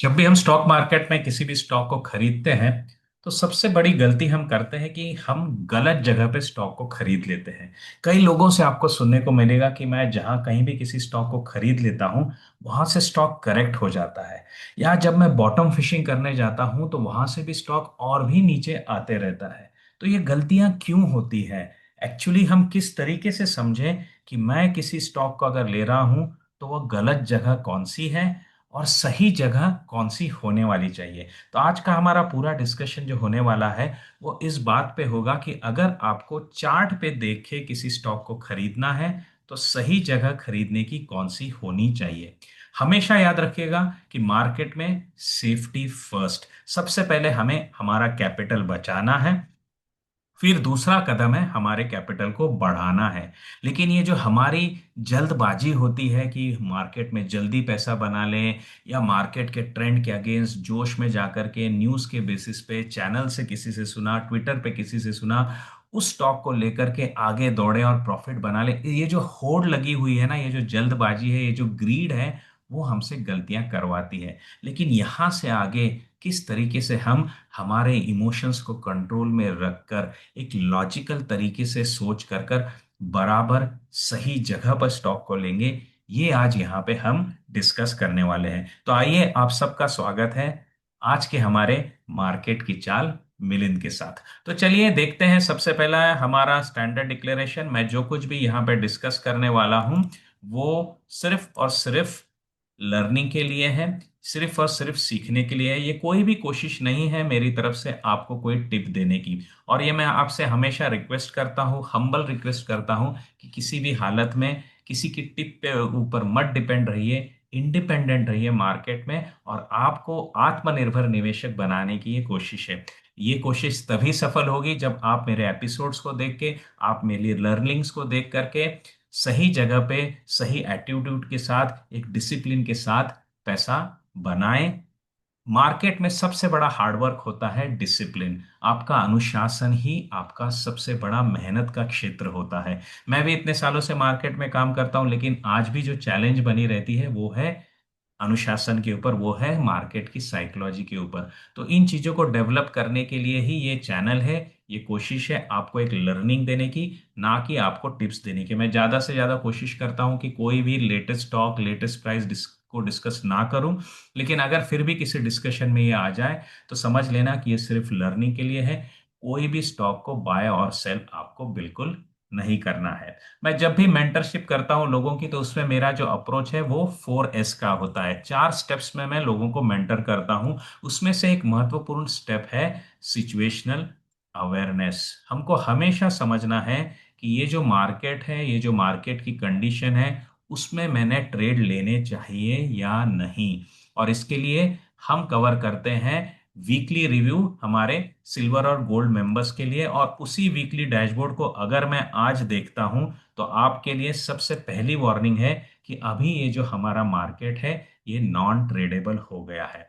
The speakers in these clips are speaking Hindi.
जब भी हम स्टॉक मार्केट में किसी भी स्टॉक को खरीदते हैं तो सबसे बड़ी गलती हम करते हैं कि हम गलत जगह पे स्टॉक को खरीद लेते हैं। कई लोगों से आपको सुनने को मिलेगा कि मैं जहां कहीं भी किसी स्टॉक को खरीद लेता हूं वहां से स्टॉक करेक्ट हो जाता है, या जब मैं बॉटम फिशिंग करने जाता हूं तो वहां से भी स्टॉक और भी नीचे आते रहता है। तो ये गलतियां क्यों होती है? एक्चुअली हम किस तरीके से समझें कि मैं किसी स्टॉक को अगर ले रहा हूं तो वह गलत जगह कौन सी है और सही जगह कौन सी होने वाली चाहिए। तो आज का हमारा पूरा डिस्कशन जो होने वाला है वो इस बात पे होगा कि अगर आपको चार्ट पे देख के किसी स्टॉक को खरीदना है तो सही जगह खरीदने की कौन सी होनी चाहिए। हमेशा याद रखिएगा कि मार्केट में सेफ्टी फर्स्ट। सबसे पहले हमें हमारा कैपिटल बचाना है, फिर दूसरा कदम है हमारे कैपिटल को बढ़ाना है। लेकिन ये जो हमारी जल्दबाजी होती है कि मार्केट में जल्दी पैसा बना लें, या मार्केट के ट्रेंड के अगेंस्ट जोश में जाकर के न्यूज़ के बेसिस पे चैनल से किसी से सुना, ट्विटर पे किसी से सुना, उस स्टॉक को लेकर के आगे दौड़े और प्रॉफिट बना ले, ये जो होड़ लगी हुई है ना, ये जो जल्दबाजी है, ये जो ग्रीड है, वो हमसे गलतियां करवाती है। लेकिन यहां से आगे किस तरीके से हम हमारे इमोशंस को कंट्रोल में रखकर एक लॉजिकल तरीके से सोच कर कर बराबर सही जगह पर स्टॉक को लेंगे, ये आज यहाँ पे हम डिस्कस करने वाले हैं। तो आइए, आप सबका स्वागत है आज के हमारे मार्केट की चाल मिलिंद के साथ। तो चलिए देखते हैं। सबसे पहला है हमारा स्टैंडर्ड डिक्लेरेशन। मैं जो कुछ भी यहाँ पे डिस्कस करने वाला हूँ वो सिर्फ और सिर्फ लर्निंग के लिए है, सिर्फ और सिर्फ सीखने के लिए है। ये कोई भी कोशिश नहीं है मेरी तरफ से आपको कोई टिप देने की। और ये मैं आपसे हमेशा रिक्वेस्ट करता हूँ, हम्बल रिक्वेस्ट करता हूँ कि किसी भी हालत में किसी की टिप पे ऊपर मत डिपेंड रहिए, इंडिपेंडेंट रहिए मार्केट में, और आपको आत्मनिर्भर निवेशक बनाने की ये कोशिश है। ये कोशिश तभी सफल होगी जब आप मेरे एपिसोड्स को देख के, आप मेरी लर्निंग्स को देख करके सही जगह पे सही एटीट्यूड के साथ एक डिसिप्लिन के साथ पैसा बनाएं। मार्केट में सबसे बड़ा हार्डवर्क होता है डिसिप्लिन। आपका अनुशासन ही आपका सबसे बड़ा मेहनत का क्षेत्र होता है। मैं भी इतने सालों से मार्केट में काम करता हूं, लेकिन आज भी जो चैलेंज बनी रहती है वो है अनुशासन के ऊपर, वो है मार्केट की साइकोलॉजी के ऊपर। तो इन चीजों को डेवलप करने के लिए ही ये चैनल है। ये कोशिश है आपको एक लर्निंग देने की, ना कि आपको टिप्स देने की। मैं ज्यादा से ज्यादा कोशिश करता हूं कि कोई भी लेटेस्ट स्टॉक, लेटेस्ट प्राइस को डिस्कस ना करूं। लेकिन अगर फिर भी किसी डिस्कशन में ये आ जाए तो समझ लेना कि ये सिर्फ लर्निंग के लिए है। कोई भी स्टॉक को बाय और सेल आपको बिल्कुल नहीं करना है। मैं जब भी मेंटरशिप करता हूं लोगों की तो उसमें मेरा जो अप्रोच है वो 4S का होता है। 4 स्टेप्स में मैं लोगों को मेंटर करता हूं। उसमें से एक महत्वपूर्ण स्टेप है सिचुएशनल अवेयरनेस। हमको हमेशा समझना है कि ये जो मार्केट है, ये जो मार्केट की कंडीशन है, उसमें मैंने ट्रेड लेने चाहिए या नहीं। और इसके लिए हम कवर करते हैं वीकली रिव्यू हमारे सिल्वर और गोल्ड मेंबर्स के लिए। और उसी वीकली डैशबोर्ड को अगर मैं आज देखता हूं तो आपके लिए सबसे पहली वार्निंग है कि अभी ये जो हमारा मार्केट है ये नॉन ट्रेडेबल हो गया है।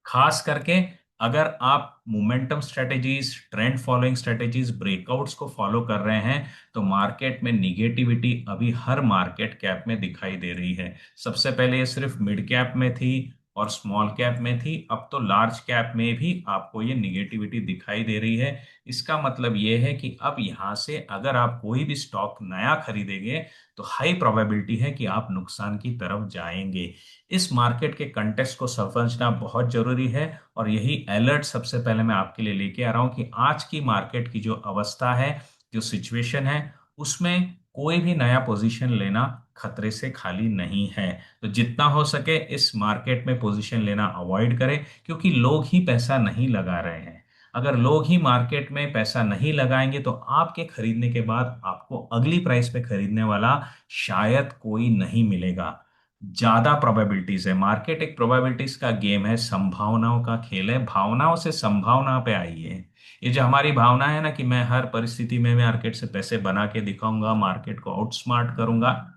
खास करके अगर आप momentum strategies, trend following strategies, breakouts को फॉलो कर रहे हैं तो मार्केट में निगेटिविटी अभी हर मार्केट कैप में दिखाई दे रही है। सबसे पहले ये सिर्फ मिड कैप में थी और स्मॉल कैप में थी, अब तो लार्ज कैप में भी आपको ये निगेटिविटी दिखाई दे रही है। इसका मतलब ये है कि अब यहां से अगर आप कोई भी स्टॉक नया खरीदेंगे तो हाई प्रोबेबिलिटी है कि आप नुकसान की तरफ जाएंगे। इस मार्केट के कंटेक्स्ट को समझना बहुत जरूरी है, और यही अलर्ट सबसे पहले मैं आपके लिए लेके आ रहा हूं कि आज की मार्केट की जो अवस्था है, जो सिचुएशन है, उसमें कोई भी नया पोजीशन लेना खतरे से खाली नहीं है। तो जितना हो सके इस मार्केट में पोजीशन लेना अवॉइड करें, क्योंकि लोग ही पैसा नहीं लगा रहे हैं। अगर लोग ही मार्केट में पैसा नहीं लगाएंगे तो आपके खरीदने के बाद आपको अगली प्राइस पे खरीदने वाला शायद कोई नहीं मिलेगा। ज्यादा प्रोबेबिलिटीज है। मार्केट एक प्रोबेबिलिटीज का गेम है, संभावनाओं का खेल है। भावनाओं से संभावना पे आई है। ये जो हमारी भावना है ना कि मैं हर परिस्थिति में मार्केट से पैसे बना के दिखाऊंगा, मार्केट को आउटस्मार्ट करूंगा,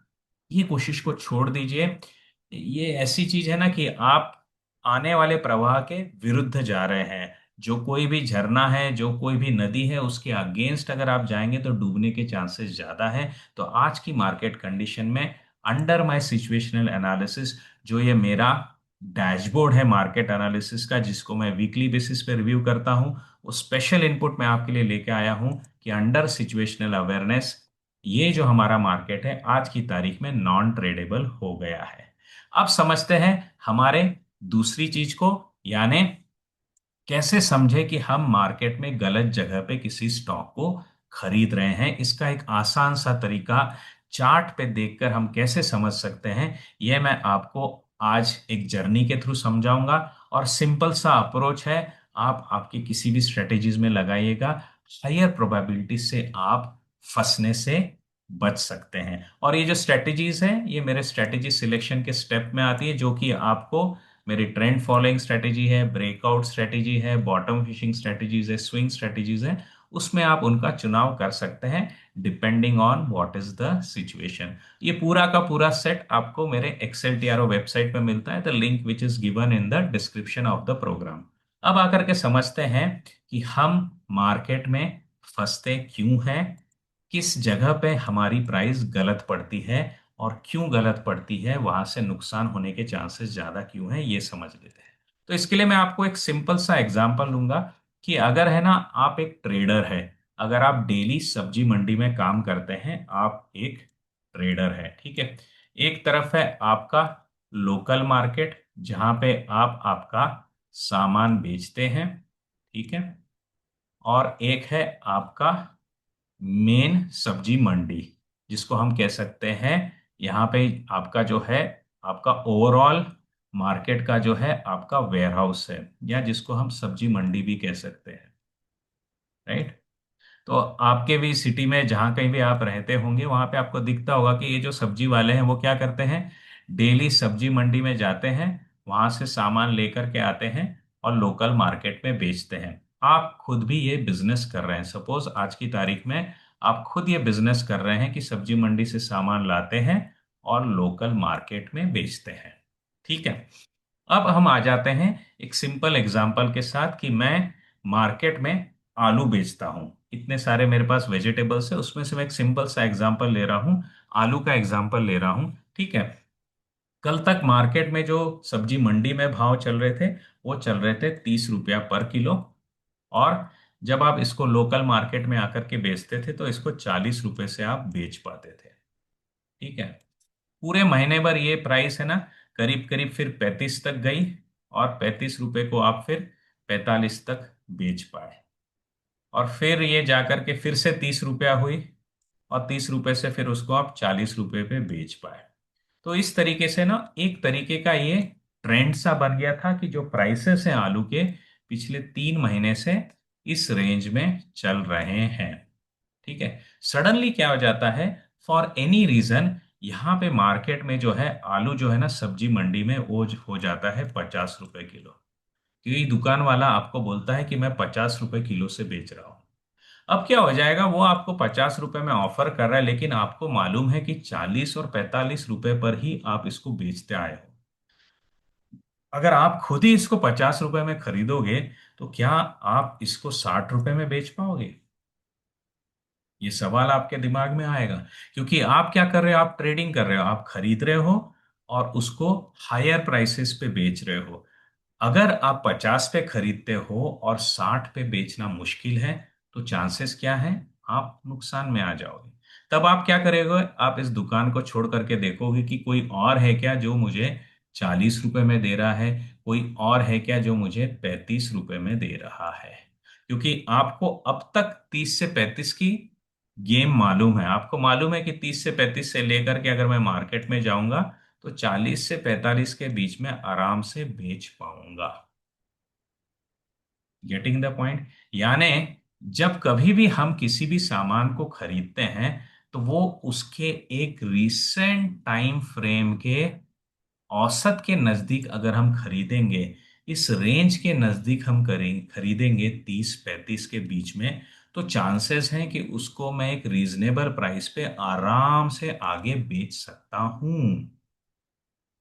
ये कोशिश को छोड़ दीजिए। ये ऐसी चीज है ना कि आप आने वाले प्रवाह के विरुद्ध जा रहे हैं। जो कोई भी झरना है, जो कोई भी नदी है, उसके अगेंस्ट अगर आप जाएंगे तो डूबने के चांसेस ज्यादा है। तो आज की मार्केट कंडीशन में अंडर माय सिचुएशनल एनालिसिस, जो ये मेरा डैशबोर्ड है मार्केट एनालिसिस का, जिसको मैं वीकली बेसिस पे रिव्यू करता हूं। वो स्पेशल इनपुट मैं आपके लिए लेके आया हूं कि अंडर सिचुएशनल अवेयरनेस ये जो हमारा मार्केट है आज की तारीख में नॉन ट्रेडेबल हो गया है। अब समझते हैं हमारे दूसरी चीज को, यानी कैसे समझे कि हम मार्केट में गलत जगह पे किसी स्टॉक को खरीद रहे हैं। इसका एक आसान सा तरीका चार्ट पे देखकर हम कैसे समझ सकते हैं, यह मैं आपको आज एक जर्नी के थ्रू समझाऊंगा। और सिंपल सा अप्रोच है, आप आपकी किसी भी स्ट्रेटेजीज में लगाइएगा, हायर प्रोबेबिलिटी से आप फंसने से बच सकते हैं। और ये जो स्ट्रेटेजीज हैं ये मेरे स्ट्रेटेजी सिलेक्शन के स्टेप में आती है, जो कि आपको मेरी ट्रेंड फॉलोइंग स्ट्रेटेजी है, ब्रेकआउट स्ट्रेटेजी है, बॉटम फिशिंग स्ट्रेटेजीज है, स्विंग स्ट्रेटेजीज है, उसमें आप उनका चुनाव कर सकते हैं depending on what is the situation. ये पूरा का पूरा सेट आपको मेरे एक्सेल टीआरओ वेबसाइट पे मिलता है, the link which is given in the description of the program. अब आकर के समझते हैं कि हम मार्केट में फंसते क्यों हैं, किस जगह पे हमारी प्राइस गलत पड़ती है, और क्यों गलत पड़ती है, वहां से नुकसान होने के चांसेस ज्यादा क्यों हैं, ये समझ लेते हैं। तो इसके लिए मैं आपको एक सिंपल सा एग्जांपल लूंगा कि अगर है ना, आप एक ट्रेडर है, अगर आप डेली सब्जी मंडी में काम करते हैं, आप एक ट्रेडर है, ठीक है। एक तरफ है आपका लोकल मार्केट जहां पे आप आपका सामान बेचते हैं, ठीक है। और एक है आपका मेन सब्जी मंडी, जिसको हम कह सकते हैं यहाँ पे आपका जो है, आपका ओवरऑल मार्केट का जो है आपका वेयर हाउस है, या जिसको हम सब्जी मंडी भी कह सकते हैं, राइट। तो आपके भी सिटी में जहां कहीं भी आप रहते होंगे वहां पे आपको दिखता होगा कि ये जो सब्जी वाले हैं वो क्या करते हैं, डेली सब्जी मंडी में जाते हैं, वहां से सामान लेकर के आते हैं और लोकल मार्केट में बेचते हैं। आप खुद भी ये बिजनेस कर रहे हैं, सपोज आज की तारीख में आप खुद ये बिजनेस कर रहे हैं कि सब्जी मंडी से सामान लाते हैं और लोकल मार्केट में बेचते हैं, ठीक है। अब हम आ जाते हैं एक सिंपल एग्जांपल के साथ कि मैं मार्केट में आलू बेचता हूं, इतने सारे मेरे पास वेजिटेबल्स है, उसमें से मैं एक सिंपल सा एग्जांपल ले रहा हूं, आलू का एग्जांपल ले रहा हूं, ठीक है। कल तक मार्केट में जो सब्जी मंडी में भाव चल रहे थे वो चल रहे थे 30 रुपया पर किलो, और जब आप इसको लोकल मार्केट में आकर के बेचते थे तो इसको 40 रुपए से आप बेच पाते थे, ठीक है। पूरे महीने भर ये प्राइस है ना, करीब करीब फिर 35 तक गई, और 35 रुपए को आप फिर 45 तक बेच पाए, और फिर ये जाकर के फिर से 30 रुपया हुई, और 30 रुपए से फिर उसको आप 40 रुपए पे बेच पाए। तो इस तरीके से ना एक तरीके का ये ट्रेंड सा बन गया था कि जो प्राइसेस हैं आलू के, पिछले 3 महीने से इस रेंज में चल रहे हैं, ठीक है। सडनली क्या हो जाता है, फॉर एनी रीजन यहाँ पे मार्केट में जो है आलू जो है ना सब्जी मंडी में वो हो जाता है 50 रुपए किलो, क्योंकि दुकान वाला आपको बोलता है कि मैं 50 रुपए किलो से बेच रहा हूँ। अब क्या हो जाएगा, वो आपको 50 रुपए में ऑफर कर रहा है, लेकिन आपको मालूम है कि 40 और 45 रुपए पर ही आप इसको बेचते आए हो। अगर आप खुद ही इसको 50 रुपए में खरीदोगे तो क्या आप इसको 60 रुपए में बेच पाओगे? ये सवाल आपके दिमाग में आएगा, क्योंकि आप क्या कर रहे हो, आप ट्रेडिंग कर रहे हो, आप खरीद रहे हो और उसको हायर प्राइसेस पे बेच रहे हो। अगर आप 50 पे खरीदते हो और 60 पे बेचना मुश्किल है, तो चांसेस क्या है, आप नुकसान में आ जाओगे। तब आप क्या करेंगे, आप इस दुकान को छोड़ करके देखोगे कि कोई और है क्या जो मुझे 40 रुपए में दे रहा है, कोई और है क्या जो मुझे 35 रुपए में दे रहा है। क्योंकि आपको अब तक 30 से 35 की गेम मालूम है, आपको मालूम है कि 30 से 35 से लेकर के अगर मैं मार्केट में जाऊंगा तो 40 से 45 के बीच में आराम से बेच पाऊंगा। Getting the point? यानी जब कभी भी हम किसी भी सामान को खरीदते हैं तो वो उसके एक रीसेंट टाइम फ्रेम के औसत के नजदीक अगर हम खरीदेंगे, इस रेंज के नजदीक हम करें खरीदेंगे 30-35 के बीच में, तो चांसेस हैं कि उसको मैं एक रीजनेबल प्राइस पे आराम से आगे बेच सकता हूं।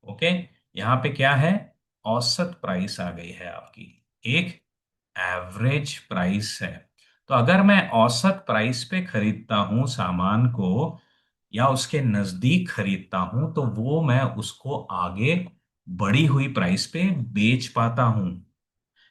ओके, यहाँ पे क्या है, औसत प्राइस आ गई है आपकी, एक एवरेज प्राइस है। तो अगर मैं औसत प्राइस पे खरीदता हूं सामान को, या उसके नजदीक खरीदता हूं, तो वो मैं उसको आगे बढ़ी हुई प्राइस पे बेच पाता हूं।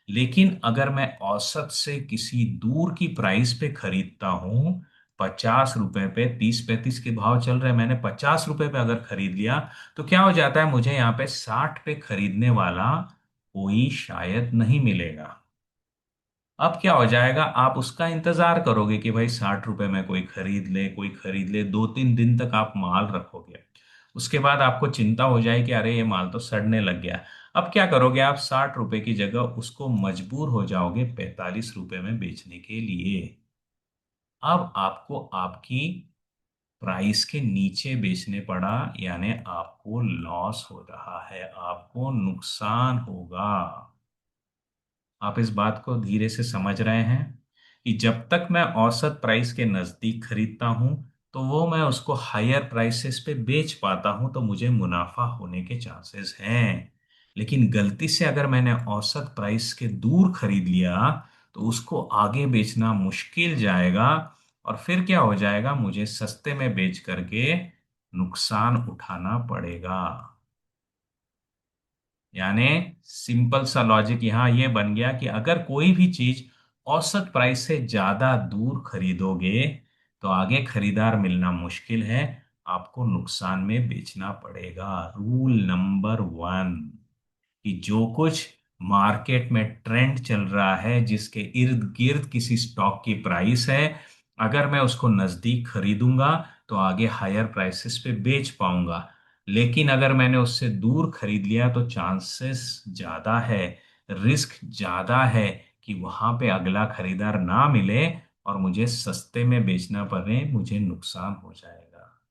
लेकिन अगर मैं औसत से किसी दूर की प्राइस पे खरीदता हूं, 50 रुपए पे, 30-35 के भाव चल रहे हैं, मैंने 50 रुपए पे अगर खरीद लिया, तो क्या हो जाता है, मुझे यहाँ पे 60 पे खरीदने वाला कोई शायद नहीं मिलेगा। अब क्या हो जाएगा, आप उसका इंतजार करोगे कि भाई 60 रुपए में कोई खरीद ले, कोई खरीद ले, 2-3 दिन तक आप माल रखोगे। उसके बाद आपको चिंता हो जाए कि अरे ये माल तो सड़ने लग गया। अब क्या करोगे, आप 60 रुपए की जगह उसको मजबूर हो जाओगे 45 रुपए में बेचने के लिए। अब आपको आपकी प्राइस के नीचे बेचने पड़ा, यानी आपको लॉस हो रहा है, आपको नुकसान होगा। आप इस बात को धीरे से समझ रहे हैं कि जब तक मैं औसत प्राइस के नजदीक खरीदता हूं, तो वो मैं उसको हायर प्राइसेस पे बेच पाता हूं, तो मुझे मुनाफा होने के चांसेस हैं। लेकिन गलती से अगर मैंने औसत प्राइस के दूर खरीद लिया, तो उसको आगे बेचना मुश्किल जाएगा, और फिर क्या हो जाएगा, मुझे सस्ते में बेच करके नुकसान उठाना पड़ेगा। यानी सिंपल सा लॉजिक यहाँ ये बन गया कि अगर कोई भी चीज औसत प्राइस से ज्यादा दूर खरीदोगे, तो आगे खरीदार मिलना मुश्किल है, आपको नुकसान में बेचना पड़ेगा। रूल नंबर 1, कि जो कुछ मार्केट में ट्रेंड चल रहा है, जिसके इर्द गिर्द किसी स्टॉक की प्राइस है, अगर मैं उसको नजदीक खरीदूंगा, तो आगे हायर प्राइसेस पे बेच पाऊंगा। लेकिन अगर मैंने उससे दूर खरीद लिया, तो चांसेस ज्यादा है, रिस्क ज्यादा है कि वहां पे अगला खरीदार ना मिले और मुझे सस्ते में बेचना पड़े, मुझे नुकसान हो जाएगा।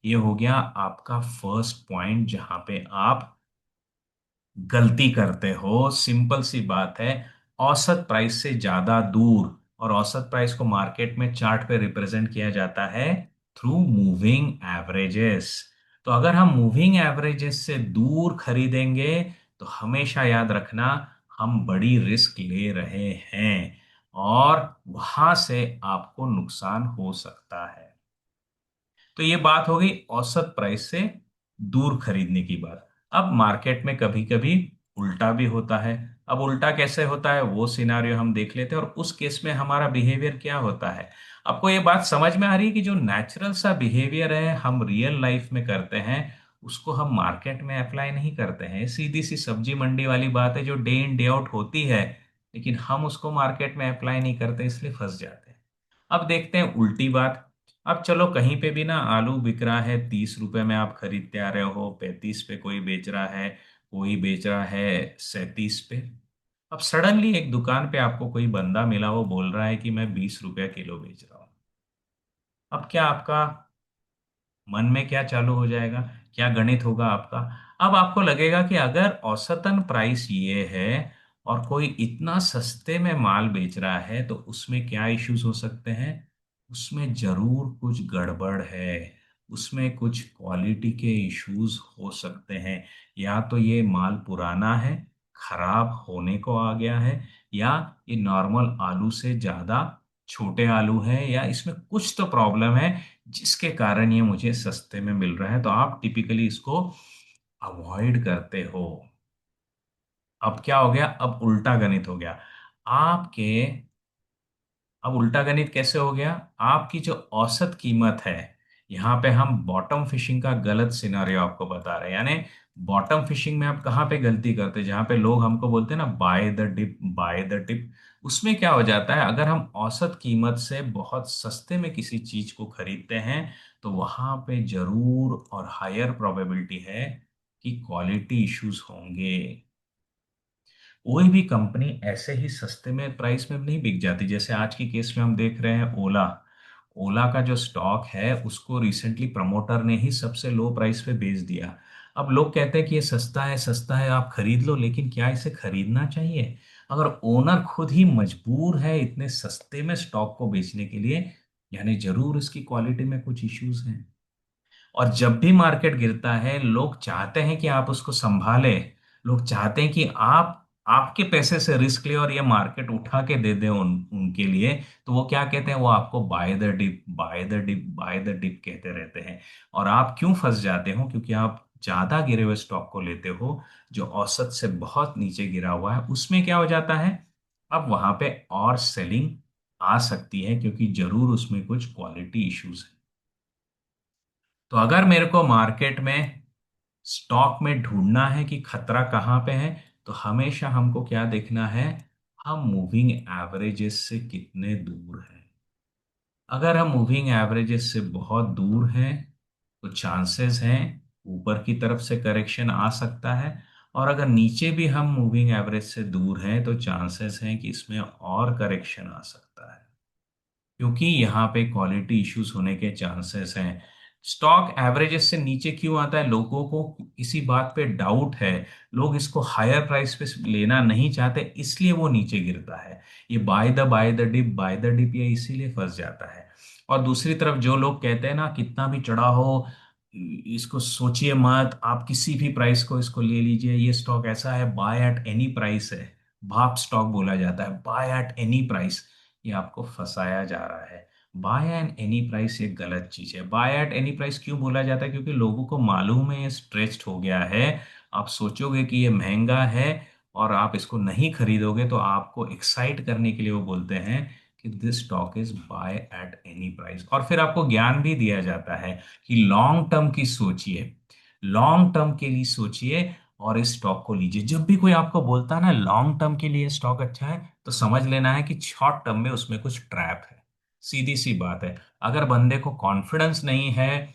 ये हो गया आपका फर्स्ट पॉइंट जहां पे आप गलती करते हो। सिंपल सी बात है, औसत प्राइस से ज्यादा दूर, और औसत प्राइस को मार्केट में चार्ट पे रिप्रेजेंट किया जाता है थ्रू मूविंग एवरेजेस। तो अगर हम मूविंग एवरेजेस से दूर खरीदेंगे, तो हमेशा याद रखना, हम बड़ी रिस्क ले रहे हैं, और वहां से आपको नुकसान हो सकता है। तो ये बात हो गई औसत प्राइस से दूर खरीदने की बात। अब मार्केट में कभी कभी उल्टा भी होता है। अब उल्टा कैसे होता है, वो सिनारियो हम देख लेते हैं, और उस केस में हमारा बिहेवियर क्या होता है। आपको ये बात समझ में आ रही है कि जो नेचुरल सा बिहेवियर है हम रियल लाइफ में करते हैं, उसको हम मार्केट में अप्लाई नहीं करते हैं। सीधी सी सब्जी मंडी वाली बात है जो डे इन डे आउट होती है, लेकिन हम उसको मार्केट में अप्लाई नहीं करते, इसलिए फंस जाते हैं। अब देखते हैं उल्टी बात। अब चलो, कहीं पे भी ना आलू बिक रहा है, 30 रुपए में आप खरीदते आ रहे हो, 35 पे कोई बेच रहा है, कोई बेच रहा है 37 पे। अब सडनली एक दुकान पे आपको कोई बंदा मिला, वो बोल रहा है कि मैं 20 रुपया किलो बेच रहा हूँ। अब क्या आपका मन में क्या चालू हो जाएगा, क्या गणित होगा आपका। अब आपको लगेगा कि अगर औसतन प्राइस ये है, और कोई इतना सस्ते में माल बेच रहा है, तो उसमें क्या इश्यूज हो सकते हैं। उसमें जरूर कुछ गड़बड़ है, उसमें कुछ क्वालिटी के इश्यूज हो सकते हैं। या तो ये माल पुराना है, खराब होने को आ गया है, या ये नॉर्मल आलू से ज्यादा छोटे आलू हैं, या इसमें कुछ तो प्रॉब्लम है जिसके कारण ये मुझे सस्ते में मिल रहा है, तो आप टिपिकली इसको अवॉइड करते हो। अब क्या हो गया, अब उल्टा गणित हो गया आपके। अब उल्टा गणित कैसे हो गया, आपकी जो औसत कीमत है, यहाँ पे हम बॉटम फिशिंग का गलत सिनारियो आपको बता रहे हैं। यानी बॉटम फिशिंग में आप कहाँ पे गलती करते हैं, जहाँ पे लोग हमको बोलते हैं ना, by the dip, by the tip. उसमें क्या हो जाता है, अगर हम औसत कीमत से बहुत सस्ते में किसी चीज को खरीदते हैं, तो वहां पे जरूर और हायर प्रोबेबिलिटी है कि क्वालिटी इश्यूज होंगे। कोई भी कंपनी ऐसे ही सस्ते में प्राइस में नहीं बिक जाती। जैसे आज की केस में हम देख रहे हैं ओला। ओला का जो स्टॉक है, उसको रिसेंटली प्रमोटर ने ही सबसे लो प्राइस पे बेच दिया। अब लोग कहते हैं कि ये सस्ता है, सस्ता है, आप खरीद लो, लेकिन क्या इसे खरीदना चाहिए। अगर ओनर खुद ही मजबूर है इतने सस्ते में स्टॉक को बेचने के लिए, यानी जरूर इसकी क्वालिटी में कुछ इश्यूज हैं। और जब भी मार्केट गिरता है, लोग चाहते हैं कि आप उसको संभालें। लोग चाहते हैं कि आप आपके पैसे से रिस्क ले और ये मार्केट उठा के दे दे उनके लिए। तो वो क्या कहते हैं, वो आपको by the dip, by the dip, by the dip कहते रहते हैं। और आप क्यों फंस जाते हो, क्योंकि आप ज्यादा गिरे हुए स्टॉक को लेते हो, जो औसत से बहुत नीचे गिरा हुआ है, उसमें क्या हो जाता है, अब वहां पे और सेलिंग आ सकती है, क्योंकि जरूर उसमें कुछ क्वालिटी इश्यूज है। तो अगर मेरे को मार्केट में स्टॉक में ढूंढना है कि खतरा कहाँ पे है, तो हमेशा हमको क्या देखना है, हम मूविंग एवरेजेस से कितने दूर हैं। अगर हम मूविंग एवरेजेस से बहुत दूर हैं तो चांसेस हैं ऊपर की तरफ से करेक्शन आ सकता है, और अगर नीचे भी हम मूविंग एवरेज से दूर हैं तो चांसेस हैं कि इसमें और करेक्शन आ सकता है, क्योंकि यहाँ पे क्वालिटी इश्यूज होने के चांसेस हैं। स्टॉक एवरेजेस से नीचे क्यों आता है, लोगों को किसी बात पे डाउट है, लोग इसको हायर प्राइस पे लेना नहीं चाहते, इसलिए वो नीचे गिरता है। ये बाय द डिप ये इसीलिए फंस जाता है। और दूसरी तरफ जो लोग कहते हैं ना, कितना भी चढ़ा हो इसको सोचिए मत, आप किसी भी प्राइस को इसको ले लीजिए, ये स्टॉक ऐसा है, बाय एट एनी प्राइस है, भाप स्टॉक बोला जाता है, बाय एट एनी प्राइस, ये आपको फंसाया जा रहा है। बाय एट एनी प्राइस ये गलत चीज है। बाय एट एनी प्राइस क्यों बोला जाता है, क्योंकि लोगों को मालूम है ये स्ट्रेच्ड हो गया है। आप सोचोगे कि ये महंगा है और आप इसको नहीं खरीदोगे, तो आपको एक्साइट करने के लिए वो बोलते हैं कि this stock is by at any price. और फिर आपको ज्ञान भी दिया जाता है कि लॉन्ग टर्म की सोचिए, लॉन्ग टर्म के लिए सोचिए और इस स्टॉक को लीजिए। जब भी कोई आपको बोलता है ना लॉन्ग टर्म के लिए स्टॉक अच्छा है, तो समझ लेना है कि शॉर्ट टर्म में उसमें कुछ ट्रैप है। सीधी सी बात है। अगर बंदे को कॉन्फिडेंस नहीं है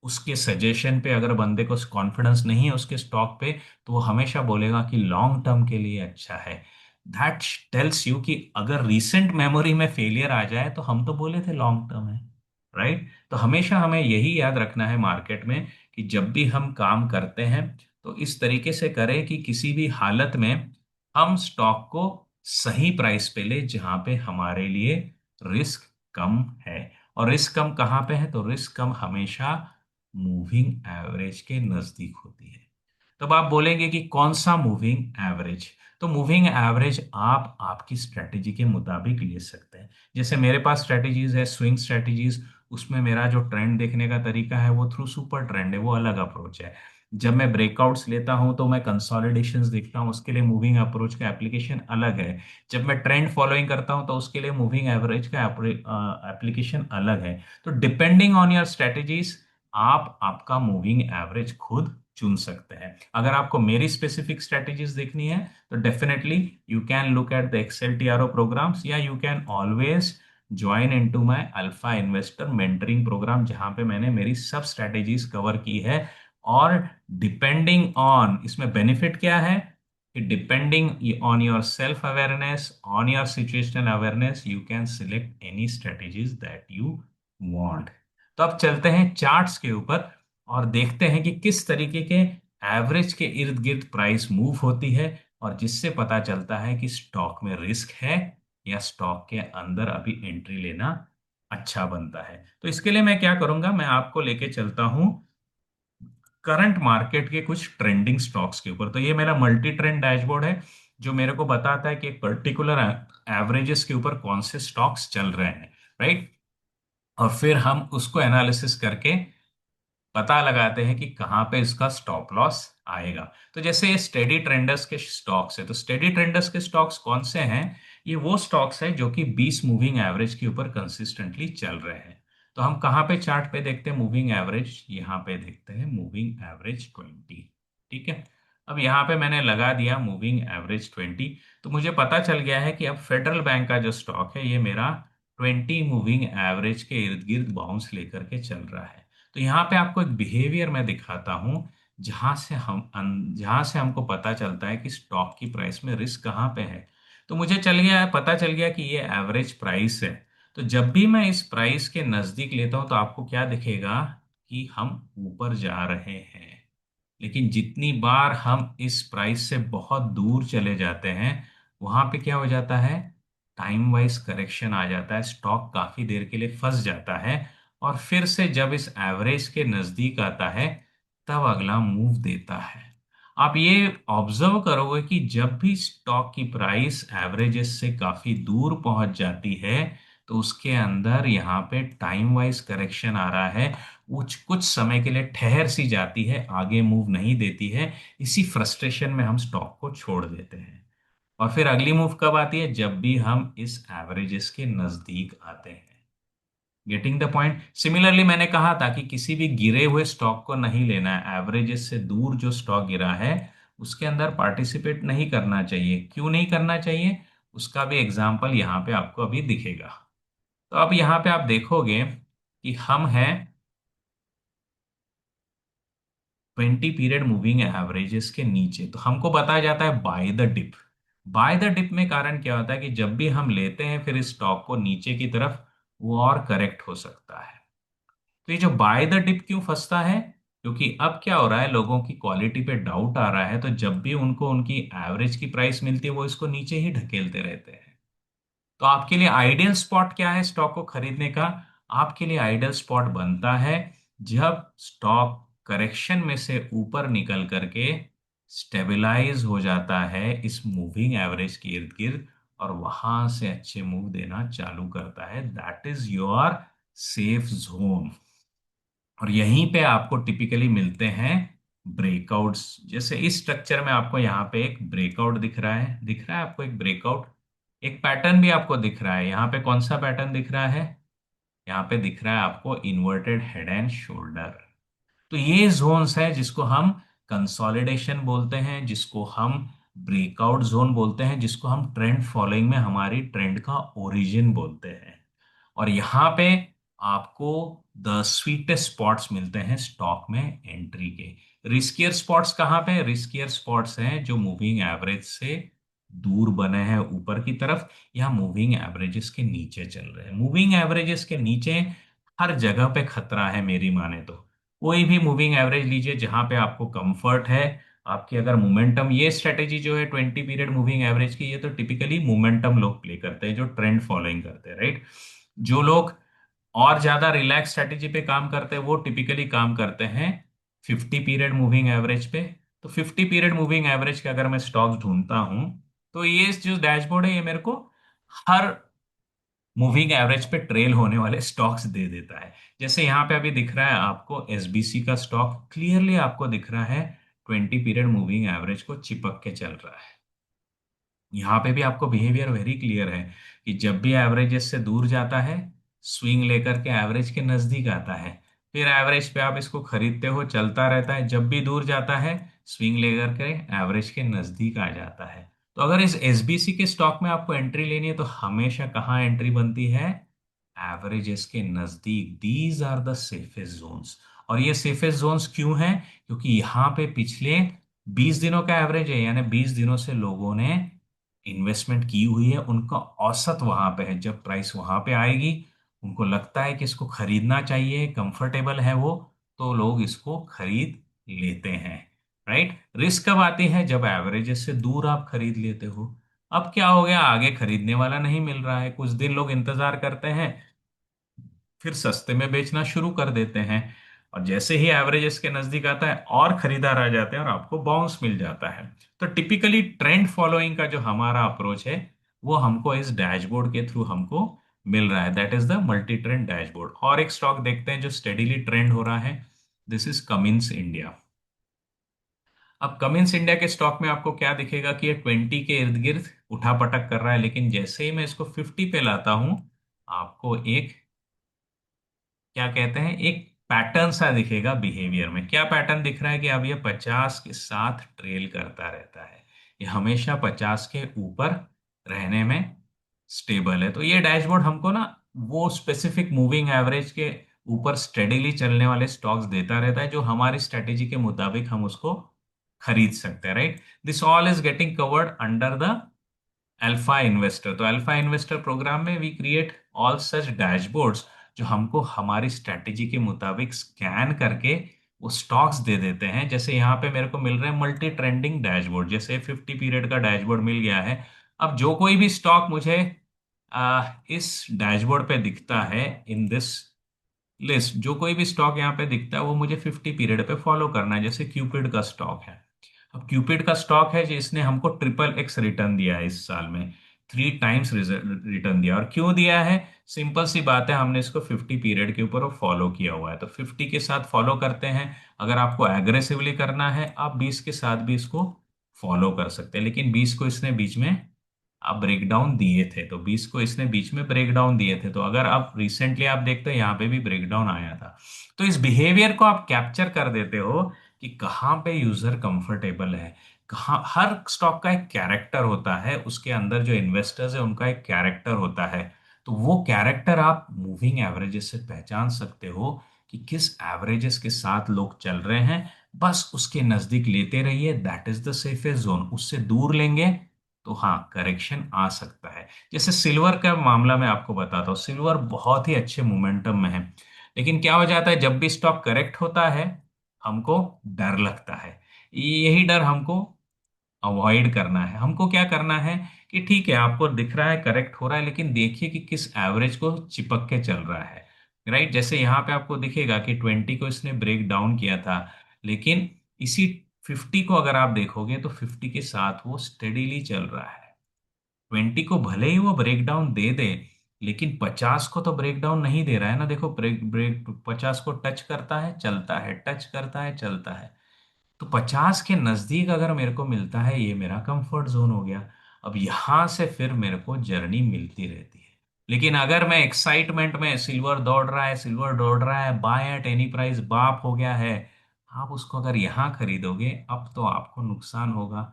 उसके सजेशन पे, अगर बंदे को कॉन्फिडेंस नहीं है उसके स्टॉक पे, तो वो हमेशा बोलेगा कि लॉन्ग टर्म के लिए अच्छा है। दैट टेल्स यू कि अगर रीसेंट मेमोरी में फेलियर आ जाए तो हम तो बोले थे लॉन्ग टर्म है, राइट। तो हमेशा हमें यही याद रखना है मार्केट में कि जब भी हम काम करते हैं तो इस तरीके से करें कि किसी भी हालत में हम स्टॉक को सही प्राइस पे ले जहां पे हमारे लिए रिस्क कम है। और रिस्क कम कहाँ पे है, तो रिस्क कम हमेशा मूविंग एवरेज के नजदीक होती है। तब आप बोलेंगे कि कौन सा मूविंग एवरेज, तो मूविंग एवरेज आप आपकी स्ट्रेटेजी के मुताबिक ले सकते हैं। जैसे मेरे पास स्ट्रेटेजीज है, स्विंग स्ट्रेटेजीज, उसमें मेरा जो ट्रेंड देखने का तरीका है वो थ्रू सुपर ट्रेंड है, वो अलग अप्रोच है। जब मैं ब्रेकआउट्स लेता हूं तो मैं कंसोलिडेशंस देखता हूं, उसके लिए मूविंग अप्रोच का एप्लीकेशन अलग है। जब मैं ट्रेंड फॉलोइंग करता हूं तो उसके लिए मूविंग एवरेज का एप्लीकेशन अलग है। तो डिपेंडिंग ऑन योर स्ट्रेटेजीज आप आपका मूविंग एवरेज खुद चुन सकते हैं। अगर आपको मेरी स्पेसिफिक स्ट्रेटेजीज देखनी है तो definitely you can look at the accelerator programs, या you can always join into my alpha investor mentoring program, जहां पे मैंने मेरी सब स्ट्रेटेजीज कवर की है। और डिपेंडिंग ऑन, इसमें बेनिफिट क्या है कि depending on your self awareness, on your situational awareness, you can select any strategies that you want. तो अब चलते हैं चार्ट्स के ऊपर और देखते हैं कि किस तरीके के एवरेज के इर्द गिर्द प्राइस मूव होती है, और जिससे पता चलता है कि स्टॉक में रिस्क है या स्टॉक के अंदर अभी एंट्री लेना अच्छा बनता है। तो इसके लिए मैं क्या करूंगा, मैं आपको लेके चलता हूं करंट मार्केट के कुछ ट्रेंडिंग स्टॉक्स के ऊपर। तो ये मेरा मल्टी ट्रेंड डैशबोर्ड है जो मेरे को बताता है कि एक पर्टिकुलर एवरेजेस के ऊपर कौन से स्टॉक्स चल रहे हैं, राइट। और फिर हम उसको एनालिसिस करके पता लगाते हैं कि कहाँ पे इसका स्टॉप लॉस आएगा। तो जैसे ये स्टेडी ट्रेंडर्स के स्टॉक्स है, तो स्टेडी ट्रेंडर्स के स्टॉक्स कौन से हैं, ये वो स्टॉक्स हैं जो कि 20 मूविंग एवरेज के ऊपर कंसिस्टेंटली चल रहे हैं। तो हम कहाँ पे चार्ट पे देखते हैं मूविंग एवरेज, यहाँ पे देखते हैं मूविंग एवरेज 20। ठीक है। अब यहाँ पे मैंने लगा दिया मूविंग एवरेज 20, तो मुझे पता चल गया है कि अब फेडरल बैंक का जो स्टॉक है ये मेरा 20 मूविंग एवरेज के इर्द गिर्द बाउंस लेकर के चल रहा है। तो यहाँ पे आपको एक बिहेवियर मैं दिखाता हूँ जहां से हमको पता चलता है कि स्टॉक की प्राइस में रिस्क कहाँ पे है। तो मुझे पता चल गया कि ये एवरेज प्राइस है। तो जब भी मैं इस प्राइस के नजदीक लेता हूं तो आपको क्या दिखेगा कि हम ऊपर जा रहे हैं। लेकिन जितनी बार हम इस प्राइस से बहुत दूर चले जाते हैं, वहां पे क्या हो जाता है, टाइम वाइज करेक्शन आ जाता है, स्टॉक काफी देर के लिए फंस जाता है, और फिर से जब इस एवरेज के नजदीक आता है तब अगला मूव देता है। आप ये ऑब्जर्व करोगे कि जब भी स्टॉक की प्राइस एवरेजेस से काफी दूर पहुंच जाती है तो उसके अंदर यहाँ पे टाइम वाइज करेक्शन आ रहा है। कुछ कुछ समय के लिए ठहर सी जाती है, आगे मूव नहीं देती है। इसी फ्रस्ट्रेशन में हम स्टॉक को छोड़ देते हैं। और फिर अगली मूव कब आती है? जब भी हम इस एवरेजेस के नजदीक आते हैं। Getting the point? सिमिलरली मैंने कहा था कि किसी भी गिरे हुए स्टॉक को नहीं लेना है। एवरेजेस से दूर जो स्टॉक गिरा है उसके अंदर पार्टिसिपेट नहीं करना चाहिए। क्यों नहीं करना चाहिए? उसका भी एग्जाम्पल यहाँ पे आपको अभी दिखेगा। तो अब यहाँ पे आप देखोगे कि हम हैं 20 पीरियड मूविंग एवरेजेस के नीचे, तो हमको बताया जाता है by the dip. By the dip में कारण क्या होता है कि जब भी हम लेते हैं फिर इस स्टॉक को नीचे की तरफ, वो और करेक्ट हो सकता है। तो ये जो बाय द डिप क्यों फंसता है? क्योंकि अब क्या हो रहा है, लोगों की क्वालिटी पे डाउट आ रहा है, तो जब भी उनको उनकी एवरेज की प्राइस मिलती है वो इसको नीचे ही ढकेलते रहते हैं। तो आपके लिए आइडियल स्पॉट क्या है स्टॉक को खरीदने का? आपके लिए आइडियल स्पॉट बनता है जब स्टॉक करेक्शन में से ऊपर निकल करके स्टेबलाइज हो जाता है इस मूविंग एवरेज के इर्द गिर्द, और वहां से अच्छे मूव देना चालू करता है। That is your safe zone. और यहीं पे आपको टिपिकली मिलते हैं ब्रेकआउट्स। जैसे इस स्ट्रक्चर में आपको यहाँ पे एक ब्रेकआउट दिख रहा है, दिख रहा है आपको एक ब्रेकआउट। एक पैटर्न भी आपको दिख रहा है। यहाँ पे कौन सा पैटर्न दिख रहा है? यहाँ पे दिख रहा है आपको इन्वर्टेड हेड एंड शोल्डर। तो ये जोन्स है जिसको हम कंसोलिडेशन बोलते हैं, जिसको हम ब्रेकआउट जोन बोलते हैं, जिसको हम ट्रेंड फॉलोइंग में हमारी ट्रेंड का ओरिजिन बोलते हैं। और यहाँ पे आपको द स्वीटेस्ट स्पॉट्स मिलते हैं स्टॉक में एंट्री के। रिस्कियर स्पॉट्स कहाँ पे? रिस्कियर स्पॉट्स हैं जो मूविंग एवरेज से दूर बने हैं ऊपर की तरफ, या मूविंग एवरेजेस के नीचे चल रहे हैं। मूविंग एवरेजेस के नीचे हर जगह पे खतरा है मेरी माने तो। कोई भी मूविंग एवरेज लीजिए जहां पे आपको कंफर्ट है। आपकी अगर मोमेंटम, ये स्ट्रेटेजी जो है 20 पीरियड मूविंग एवरेज की, ये तो टिपिकली मोमेंटम लोग प्ले करते हैं जो ट्रेंड फॉलोइंग करते हैं, राइट। जो लोग और ज्यादा रिलैक्स स्ट्रेटेजी पे काम करते हैं वो टिपिकली काम करते हैं 50 पीरियड मूविंग एवरेज पे। तो 50 पीरियड मूविंग एवरेज के अगर मैं स्टॉक्स ढूंढता हूं, तो ये जो डैशबोर्ड है ये मेरे को हर मूविंग एवरेज पे ट्रेल होने वाले स्टॉक्स दे देता है। जैसे यहाँ पे अभी दिख रहा है आपको एसबीसी का स्टॉक, क्लियरली आपको दिख रहा है 20 पीरियड मूविंग एवरेज को चिपक के चल रहा है। यहाँ पे भी आपको बिहेवियर वेरी क्लियर है कि जब भी एवरेजेस से दूर जाता है, स्विंग लेकर के एवरेज के नजदीक आता है। फिर एवरेज पे आप इसको खरीदते हो, चलता रहता है। जब भी दूर जाता है, स्विंग लेकर के एवरेज के नजदीक आ जाता है। तो अगर इस एसबीसी के स्टॉक में आपको एंट्री लेनी है तो हमेशा कहाँ एंट्री बनती है? एवरेजेस के नजदीक। These are the safest zones. और ये सेफेस्ट जोन्स क्यों हैं? क्योंकि यहाँ पे पिछले 20 दिनों का एवरेज है, यानी 20 दिनों से लोगों ने इन्वेस्टमेंट की हुई है, उनका औसत वहां पे है। जब प्राइस वहां पे आएगी, उनको लगता है कि इसको खरीदना चाहिए, कंफर्टेबल है वो, तो लोग इसको खरीद लेते हैं, राइट। रिस्क कब आती है? जब एवरेजेस से दूर आप खरीद लेते हो। अब क्या हो गया, आगे खरीदने वाला नहीं मिल रहा है, कुछ दिन लोग इंतजार करते हैं, फिर सस्ते में बेचना शुरू कर देते हैं। और जैसे ही एवरेजेस के नजदीक आता है और खरीदार आ जाते हैं और आपको बाउंस मिल जाता है। तो टिपिकली ट्रेंड फॉलोइंग का जो हमारा अप्रोच है वो हमको इस डैशबोर्ड के थ्रू हमको मिल रहा है। That is the multi trend dashboard. और एक स्टॉक देखते हैं जो स्टेडीली ट्रेंड हो रहा है। This is Cummins India. अब कमिंस इंडिया के स्टॉक में आपको क्या दिखेगा कि ये 20 के इर्द गिर्द उठा पटक कर रहा है, लेकिन जैसे ही मैं इसको 50 पे लाता हूं, आपको एक, क्या कहते हैं, एक पैटर्न सा दिखेगा बिहेवियर में। क्या पैटर्न दिख रहा है कि अब ये 50 के साथ ट्रेल करता रहता है। ये हमेशा 50 के ऊपर रहने में स्टेबल है। तो ये डैशबोर्ड हमको ना वो स्पेसिफिक मूविंग एवरेज के ऊपर स्टेडीली चलने वाले स्टॉक्स देता रहता है, जो हमारी स्ट्रेटेजी के मुताबिक हम उसको खरीद सकते हैं, right. This all is getting covered under the alpha investor. तो अल्फा इन्वेस्टर प्रोग्राम में we create all such dashboards जो हमको हमारी स्ट्रैटेजी के मुताबिक स्कैन करके वो स्टॉक्स दे देते हैं। जैसे यहाँ पे मेरे को मिल रहे हैं मल्टी ट्रेंडिंग डैशबोर्ड, जैसे 50 पीरियड का डैशबोर्ड मिल गया है। अब जो कोई भी स्टॉक मुझे इस डैशबोर्ड पे दिखता है, इन दिस लिस्ट जो कोई भी स्टॉक यहाँ पे दिखता है वो मुझे 50 पीरियड पे फॉलो करना है। जैसे क्यूपिड का स्टॉक है। अब क्यूपिड का स्टॉक है जिसने हमको ट्रिपल एक्स रिटर्न दिया है इस साल में। 3 टाइम्स रिटर्न दिया। और क्यों दिया है? सिंपल सी बात है, हमने इसको 50 पीरियड के ऊपर फॉलो किया हुआ है, तो 50 के साथ फॉलो करते हैं। अगर आपको एग्रेसिवली करना है, आप 20 के साथ भी इसको फॉलो कर सकते हैं, लेकिन 20 को इसने बीच में आप ब्रेक डाउन दिए थे, तो 20 को इसने बीच में ब्रेक डाउन दिए थे, तो अगर आप रिसेंटली आप देखते हो यहाँ पे भी ब्रेक डाउन आया था। तो इस बिहेवियर को आप कैप्चर कर देते हो कि कहाँ पे यूजर कंफर्टेबल है, कहाँ। हर स्टॉक का एक कैरेक्टर होता है, उसके अंदर जो इन्वेस्टर्स है उनका एक कैरेक्टर होता है। तो वो कैरेक्टर आप मूविंग एवरेजेस से पहचान सकते हो कि किस एवरेजेस के साथ लोग चल रहे हैं, बस उसके नजदीक लेते रहिए, that is the safest zone. उससे दूर लेंगे तो हाँ, करेक्शन आ सकता है। जैसे सिल्वर का मामला मैं आपको बताता हूँ, सिल्वर बहुत ही अच्छे मोमेंटम में है, लेकिन क्या हो जाता है जब भी स्टॉक करेक्ट होता है, हमको डर लगता है। यही डर हमको अवॉइड करना है। हमको क्या करना है कि ठीक है, आपको दिख रहा है करेक्ट हो रहा है, लेकिन देखिए कि किस एवरेज को चिपक के चल रहा है। राइट, जैसे यहाँ पे आपको दिखेगा कि 20 को इसने ब्रेक डाउन किया था, लेकिन इसी 50 को अगर आप देखोगे तो 50 के साथ वो स्टेडीली चल रहा है। 20 को भले ही वो ब्रेक डाउन दे दे, लेकिन 50 को तो ब्रेक डाउन नहीं दे रहा है ना। देखो, ब्रेक ब्रेक 50 को टच करता है चलता है, टच करता है चलता है। तो 50 के नजदीक अगर मेरे को मिलता है, ये मेरा कंफर्ट जोन हो गया। अब यहां से फिर मेरे को जर्नी मिलती रहती है। लेकिन अगर मैं एक्साइटमेंट में, सिल्वर दौड़ रहा है, सिल्वर दौड़ रहा है, बाय एट एनी प्राइस बाप हो गया है, आप उसको अगर यहां खरीदोगे, अब तो आपको नुकसान होगा।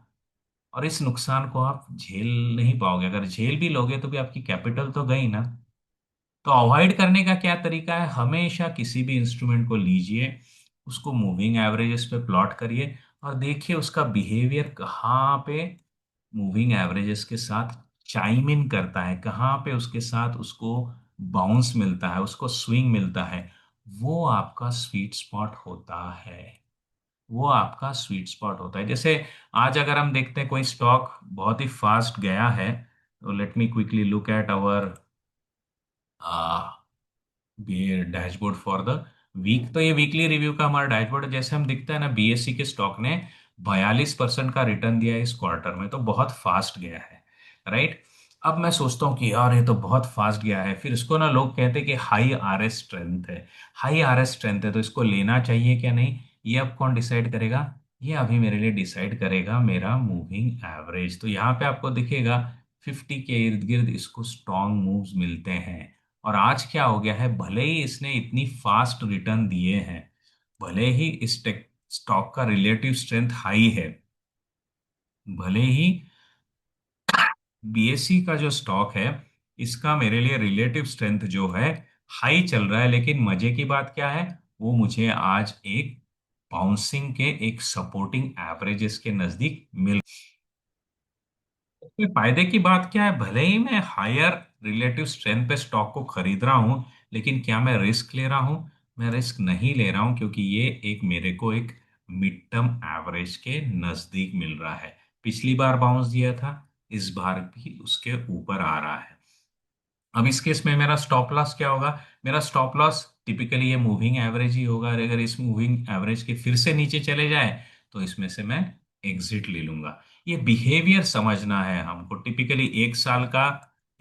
और इस नुकसान को आप झेल नहीं पाओगे। अगर झेल भी लोगे तो भी आपकी कैपिटल तो गई ना। तो अवॉइड करने का क्या तरीका है? हमेशा किसी भी इंस्ट्रूमेंट को लीजिए, उसको मूविंग एवरेजेस पे प्लॉट करिए और देखिए उसका बिहेवियर कहाँ पे मूविंग एवरेजेस के साथ चाइम इन करता है, कहाँ पे उसके साथ उसको बाउंस मिलता है, उसको स्विंग मिलता है। वो आपका स्वीट स्पॉट होता है। वो आपका स्वीट स्पॉट होता है। जैसे आज अगर हम देखते हैं कोई स्टॉक बहुत ही फास्ट गया है, तो let me quickly look at our dashboard for the week. तो ये वीकली रिव्यू का हमारा डैशबोर्ड है। जैसे हम दिखता है ना, बीएससी के स्टॉक ने 42% का रिटर्न दिया है इस क्वार्टर में, तो बहुत फास्ट गया है। राइट। अब मैं सोचता हूँ कि यार ये तो बहुत फास्ट गया है, फिर इसको ना लोग कहते हैं कि हाई आरएस स्ट्रेंथ है। हाई आरएस स्ट्रेंथ है तो इसको लेना चाहिए क्या नहीं, ये अब कौन डिसाइड करेगा? ये अभी मेरे लिए डिसाइड करेगा मेरा मूविंग एवरेज। तो यहाँ पे आपको दिखेगा 50 के इर्द गिर्द इसको स्ट्रॉन्ग मूव्स मिलते हैं। और आज क्या हो गया है, भले ही इसने इतनी फास्ट रिटर्न दिए हैं, भले ही इस स्टॉक का रिलेटिव स्ट्रेंथ हाई है, भले ही बीएससी का जो स्टॉक है इसका मेरे लिए रिलेटिव स्ट्रेंथ जो है हाई चल रहा है, लेकिन मजे की बात क्या है, वो मुझे आज एक बाउंसिंग के, एक सपोर्टिंग एवरेजेस के नजदीक मिल। इसमें फायदे की बात क्या है, भले ही मैं हायर रिलेटिव स्ट्रेंथ पे स्टॉक को खरीद रहा हूं, लेकिन क्या मैं रिस्क ले रहा हूं? मैं रिस्क नहीं ले रहा हूं, क्योंकि ये एक मेरे को एक मिड टर्म एवरेज के नजदीक मिल रहा है। पिछली बार बाउंस दिया था, इस बार भी उसके ऊपर आ रहा है। अब इस केस में मेरा स्टॉप लॉस क्या होगा? मेरा स्टॉप लॉस टिपिकली ये मूविंग एवरेज ही होगा, और अगर इस मूविंग एवरेज के फिर से नीचे चले जाए तो इसमें से मैं एग्जिट ले लूंगा। ये बिहेवियर समझना है हमको। टिपिकली 1 साल का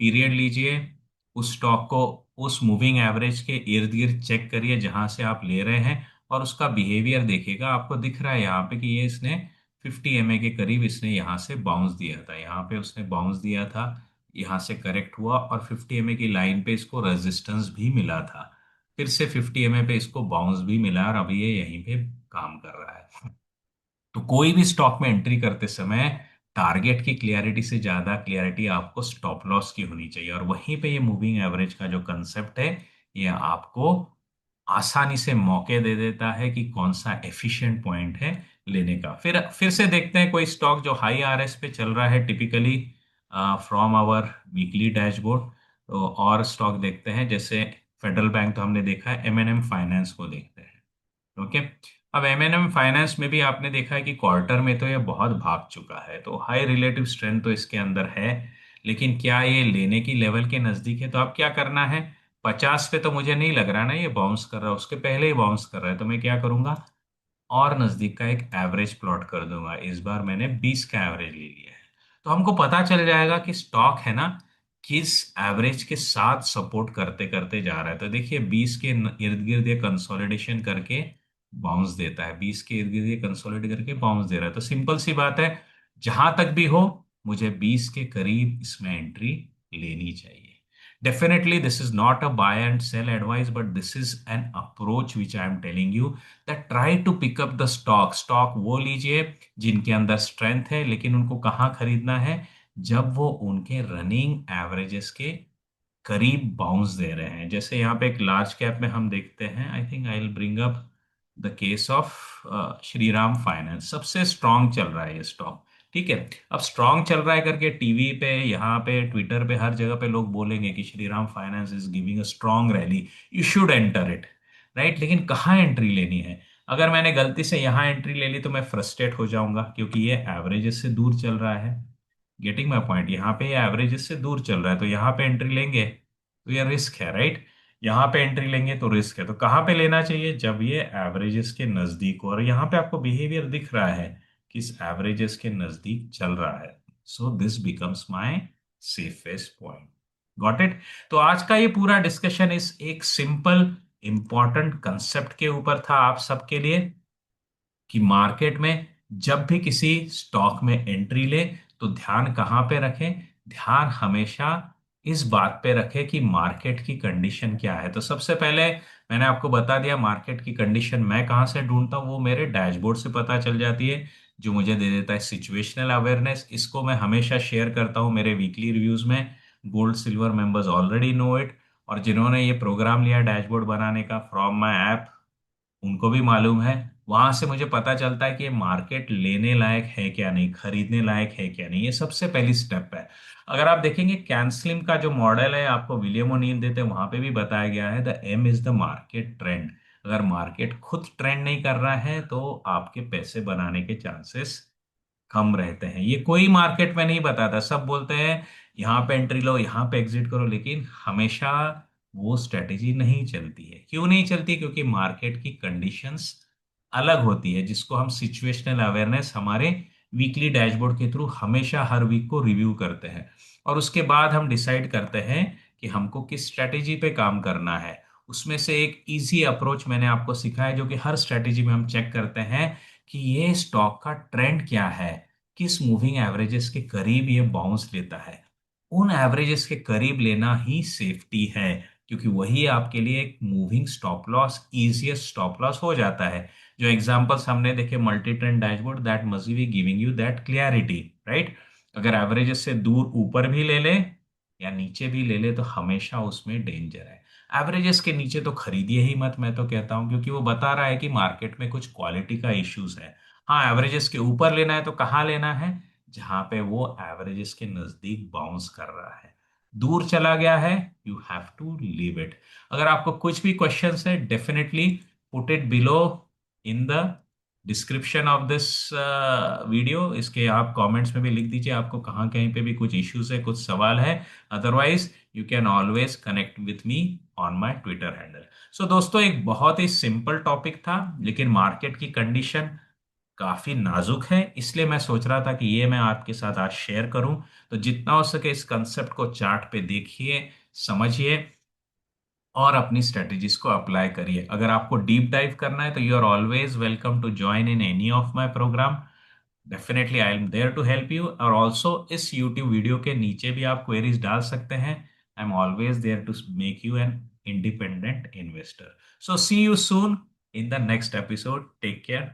पीरियड लीजिए, उस स्टॉक को उस मूविंग एवरेज के इर्द गिर्द चेक करिए जहां से आप ले रहे हैं, और उसका बिहेवियर देखिएगा। आपको दिख रहा है यहाँ पे कि ये इसने 50 MA के करीब इसने यहाँ से बाउंस दिया था, यहाँ पे उसने बाउंस दिया था, यहाँ से करेक्ट हुआ, और 50 MA की लाइन पे इसको रेजिस्टेंस भी मिला था, फिर से 50 MA पे इसको बाउंस भी मिला, और अभी ये यहीं पे काम कर रहा है। तो कोई भी स्टॉक में एंट्री करते समय टारगेट की क्लियरिटी से ज्यादा क्लियरिटी आपको स्टॉप लॉस की होनी चाहिए, और वहीं पे ये मूविंग एवरेज का जो कंसेप्ट है, ये आपको आसानी से मौके दे देता है कि कौन सा एफिशिएंट पॉइंट है लेने का। फिर से देखते हैं कोई स्टॉक जो हाई आरएस पे चल रहा है, typically from our weekly dashboard. तो और स्टॉक देखते हैं, जैसे फेडरल बैंक तो हमने देखा है, एमएनएम फाइनेंस को देखते हैं। ओके। अब एमएनएम फाइनेंस में भी आपने देखा है कि क्वार्टर में तो ये बहुत भाग चुका है, तो हाई रिलेटिव स्ट्रेंथ तो इसके अंदर है, लेकिन क्या ये लेने की लेवल के नजदीक है? तो अब क्या करना है, 50 पे तो मुझे नहीं लग रहा ना ये बाउंस कर रहा है, उसके पहले ही बाउंस कर रहा है, तो मैं क्या करूंगा, और नजदीक का एक एवरेज प्लॉट कर दूंगा। इस बार मैंने 20 का एवरेज ले लिया है। तो हमको पता चल जाएगा कि स्टॉक है ना किस एवरेज के साथ सपोर्ट करते करते जा रहा है। तो देखिए 20 के इर्द गिर्द ये कंसोलिडेशन करके बाउंस देता है, 20 के इर्द गिर्द ये कंसोलिडेट करके बाउंस दे रहा है। तो सिंपल सी बात है, जहां तक भी हो मुझे 20 के करीब इसमें एंट्री लेनी चाहिए। Definitely, this is not a buy and sell advice, but this is an approach which I am telling you that try to pick up the stock. Stock वो लीजिए जिनके अंदर स्ट्रेंथ है, लेकिन उनको कहाँ खरीदना है? जब वो उनके रनिंग एवरेजेस के करीब बाउंस दे रहे हैं। जैसे यहाँ पे एक लार्ज कैप में हम देखते हैं, I think I will bring up the case of Shriram finance. सबसे स्ट्रांग चल रहा है ये स्टॉक, ठीक है। अब स्ट्रांग चल रहा है करके टीवी पे, यहाँ पे, ट्विटर पे, हर जगह पे लोग बोलेंगे कि Shriram finance is giving a strong rally, you should enter it, right. लेकिन कहाँ एंट्री लेनी है? अगर मैंने गलती से यहाँ एंट्री ले ली तो मैं फ्रस्ट्रेट हो जाऊंगा, क्योंकि ये एवरेजेस से दूर चल रहा है। Getting my point? यहाँ पे ये एवरेजेस से दूर चल रहा है, तो यहाँ पे एंट्री लेंगे तो ये रिस्क है, राइट। यहाँ पे एंट्री लेंगे तो रिस्क है। तो कहाँ पे लेना चाहिए? जब ये एवरेजेस के नजदीक हो, और यहाँ पे आपको बिहेवियर दिख रहा है कि इस एवरेजेस के नजदीक चल रहा है। So this becomes my safest point. Got it? तो आज का ये पूरा डिस्कशन इस एक सिंपल इंपॉर्टेंट कंसेप्ट के ऊपर था आप सबके लिए, कि मार्केट में जब भी किसी स्टॉक में एंट्री ले तो ध्यान कहाँ पे रखें? ध्यान हमेशा इस बात पे रखें कि मार्केट की कंडीशन क्या है। तो सबसे पहले मैंने आपको बता दिया मार्केट की कंडीशन मैं कहाँ से ढूंढता हूँ, वो मेरे डैशबोर्ड से पता चल जाती है, जो मुझे दे देता है सिचुएशनल अवेयरनेस। इसको मैं हमेशा शेयर करता हूँ मेरे वीकली रिव्यूज में। Gold silver members already know it, और जिन्होंने ये प्रोग्राम लिया डैशबोर्ड बनाने का फ्रॉम माई ऐप, उनको भी मालूम है। वहां से मुझे पता चलता है कि ये मार्केट लेने लायक है क्या नहीं, खरीदने लायक है क्या नहीं। ये सबसे पहली स्टेप है। अगर आप देखेंगे कैंसलिम का जो मॉडल है, आपको विलियम ओनील देते हैं, वहां पे भी बताया गया है the aim is the market trend. अगर मार्केट खुद ट्रेंड नहीं कर रहा है तो आपके पैसे बनाने के चांसेस कम रहते हैं। ये कोई मार्केट में नहीं बताता, सब बोलते हैं यहाँ पे एंट्री लो, यहाँ पे एग्जिट करो, लेकिन हमेशा वो स्ट्रेटेजी नहीं चलती है। क्यों नहीं चलती? क्योंकि मार्केट की कंडीशंस अलग होती है, जिसको हम सिचुएशनल अवेयरनेस हमारे वीकली डैशबोर्ड के थ्रू हमेशा हर वीक को रिव्यू करते हैं, और उसके बाद हम डिसाइड करते हैं कि हमको किस स्ट्रेटेजी पे काम करना है। उसमें से एक इजी अप्रोच मैंने आपको सिखाया, जो कि हर स्ट्रेटेजी में हम चेक करते हैं कि ये स्टॉक का ट्रेंड क्या है, किस मूविंग एवरेजेस के करीब ये बाउंस लेता है। उन एवरेजेस के करीब लेना ही सेफ्टी है, क्योंकि वही आपके लिए एक moving stop loss, easiest stop loss हो जाता है। जो एग्जांपल्स हमने देखे multi trend dashboard, that must be giving you that clarity, right. अगर एवरेजेस से दूर ऊपर भी ले ले या नीचे भी ले ले तो हमेशा उसमें डेंजर है। एवरेजेस के नीचे तो खरीदिए ही मत, मैं तो कहता हूं, क्योंकि वो बता रहा है कि मार्केट में कुछ क्वालिटी का इश्यूज है। हाँ, एवरेजेस के ऊपर लेना है तो कहाँ लेना है? जहां पे वो एवरेजेस के नजदीक बाउंस कर रहा है। दूर चला गया है, you have to leave it. अगर आपको कुछ भी क्वेश्चन है, definitely put it below in the description of this video. इसके आप कमेंट्स में भी लिख दीजिए आपको कहाँ कहीं पे भी कुछ इश्यूज है, कुछ सवाल है। Otherwise you can always connect with me on my Twitter handle. So दोस्तों, एक बहुत ही सिंपल टॉपिक था, लेकिन मार्केट की कंडीशन काफी नाजुक है, इसलिए मैं सोच रहा था कि ये मैं आपके साथ आज शेयर करूं। तो जितना हो सके इस कंसेप्ट को चार्ट पे देखिए, समझिए, और अपनी स्ट्रेटजीज को अप्लाई करिए। अगर आपको डीप डाइव करना है तो you are always welcome to join in any of my program. Definitely I am there to help you. और ऑल्सो इस यूट्यूब वीडियो के नीचे भी आप क्वेरीज डाल सकते हैं। I am always there to make you an independent investor. So see you soon in the next episode. Take care.